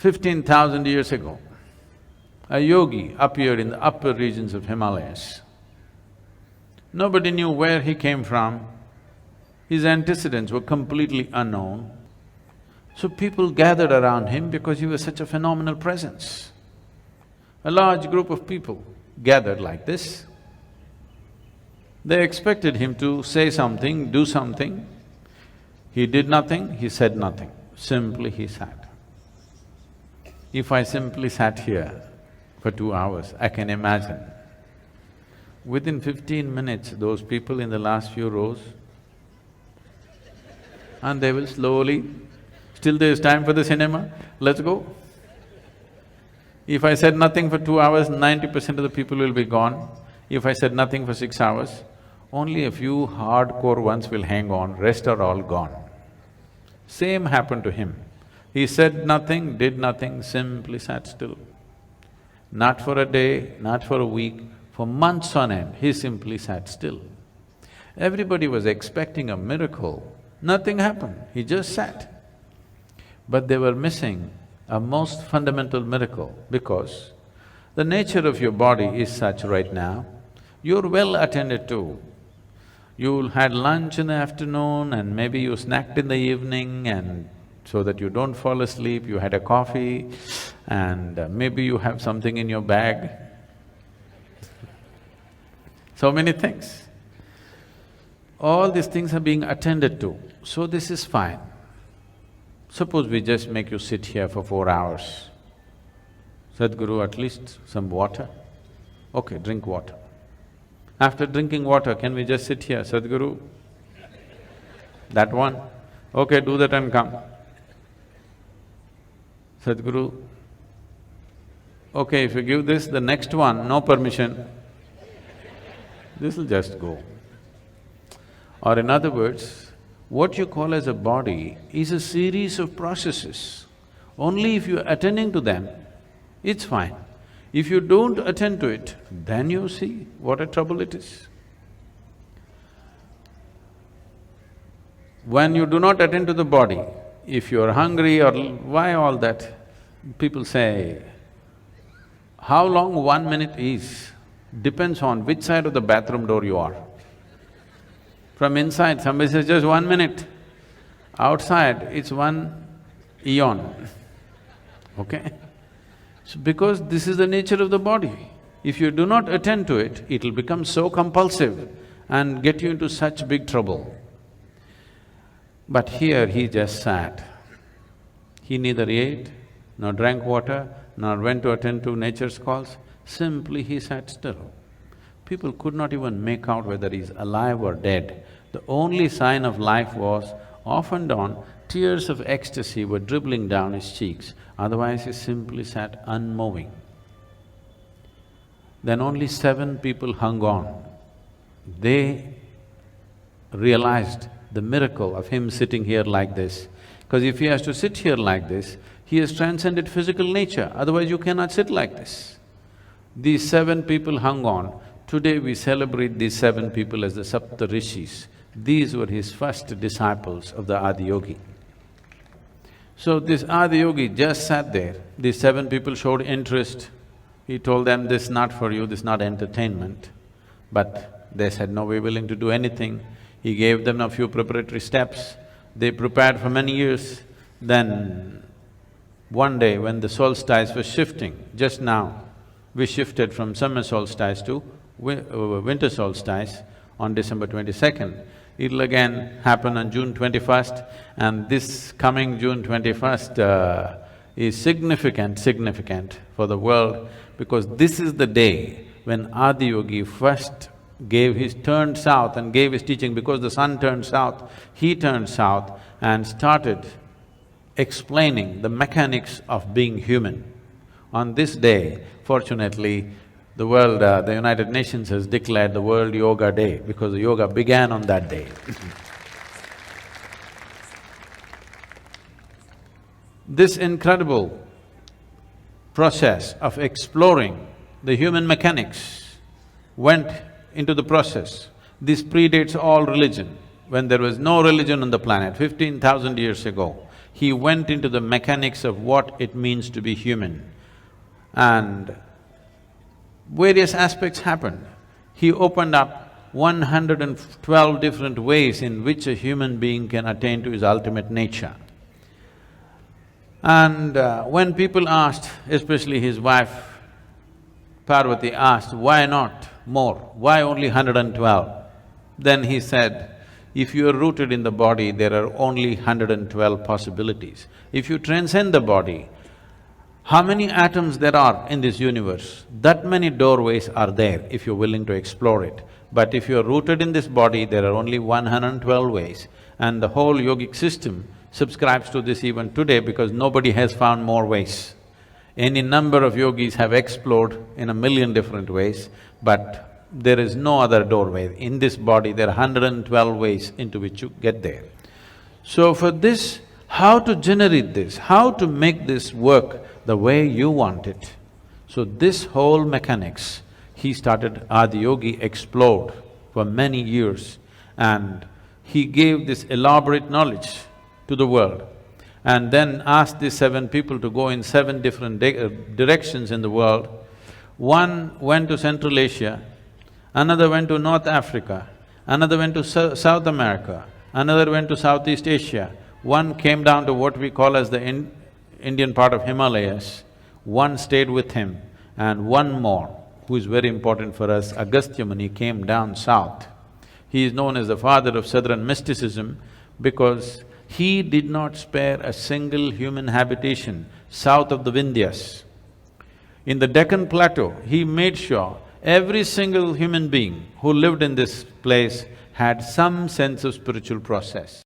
15,000 years ago, a yogi appeared in the upper regions of Himalayas. Nobody knew where he came from, his antecedents were completely unknown. So people gathered around him because he was such a phenomenal presence. A large group of people gathered like this. They expected him to say something, do something. He did nothing, he said nothing, simply he sat. If I simply sat here for 2 hours, I can imagine, within 15 minutes, those people in the last few rows, and they will slowly, still there's time for the cinema, let's go. If I said nothing for 2 hours, 90% of the people will be gone. If I said nothing for 6 hours, only a few hardcore ones will hang on, rest are all gone. Same happened to him. He said nothing, did nothing, simply sat still. Not for a day, not for a week, for months on end, he simply sat still. Everybody was expecting a miracle, nothing happened, he just sat. But they were missing a most fundamental miracle because the nature of your body is such right now, you're well attended to. You had lunch in the afternoon and maybe you snacked in the evening and so that you don't fall asleep, you had a coffee and maybe you have something in your bag. So many things. All these things are being attended to, so this is fine. Suppose we just make you sit here for 4 hours. Sadhguru, at least some water? Okay, drink water. After drinking water, can we just sit here, Sadhguru? That one? Okay, do that and come. Sadhguru, okay, if you give this, the next one, no permission, this'll just go. Or in other words, what you call as a body is a series of processes. Only if you're attending to them, it's fine. If you don't attend to it, then you see what a trouble it is. When you do not attend to the body, if you're hungry or why all that, people say, how long 1 minute is, depends on which side of the bathroom door you are. From inside, somebody says just 1 minute. Outside, it's 1 eon, okay? So because this is the nature of the body. If you do not attend to it, it'll become so compulsive and get you into such big trouble. But here he just sat. He neither ate, nor drank water, nor went to attend to nature's calls, simply he sat still. People could not even make out whether he's alive or dead. The only sign of life was, off and on, tears of ecstasy were dribbling down his cheeks, otherwise he simply sat unmoving. Then only 7 people hung on. They realized the miracle of him sitting here like this, because if he has to sit here like this, he has transcended physical nature, otherwise you cannot sit like this. These 7 people hung on. Today we celebrate these 7 people as the Sapta Rishis. These were his first disciples of the Adiyogi. So this Adiyogi just sat there, these 7 people showed interest. He told them, this is not for you, this is not entertainment. But they said, no, we're willing to do anything. He gave them a few preparatory steps, they prepared for many years. Then one day when the solstice was shifting, just now, we shifted from summer solstice to winter solstice on December 22nd. It'll again happen on June 21st, and this coming June 21st is significant for the world, because this is the day when Adiyogi first turned south and gave his teaching. Because the sun turned south, he turned south and started explaining the mechanics of being human. On this day, fortunately, the world, the United Nations has declared the World Yoga Day because the yoga began on that day. This incredible process of exploring the human mechanics went into the process. This predates all religion. When there was no religion on the planet, 15,000 years ago, He went into the mechanics of what it means to be human, and various aspects happened. He opened up 112 different ways in which a human being can attain to his ultimate nature. And when people asked, especially his wife Parvati asked, why not more? Why only 112? Then he said, if you are rooted in the body, there are only 112 possibilities. If you transcend the body, how many atoms there are in this universe? That many doorways are there if you're willing to explore it. But if you're rooted in this body, there are only 112 ways. And the whole yogic system subscribes to this even today because nobody has found more ways. Any number of yogis have explored in a million different ways, but there is no other doorway. In this body, there are 112 ways into which you get there. So for this, how to generate this, how to make this work the way you want it. So this whole mechanics, he started, Adiyogi explored for many years, and he gave this elaborate knowledge to the world, and then asked these 7 people to go in 7 different directions in the world. One went to Central Asia, another went to North Africa, another went to South America, another went to Southeast Asia, one came down to what we call as the Indian part of Himalayas, one stayed with him, and one more, who is very important for us, Agastya Muni, came down south. He is known as the father of southern mysticism because he did not spare a single human habitation south of the Vindhyas. In the Deccan Plateau, he made sure every single human being who lived in this place had some sense of spiritual process.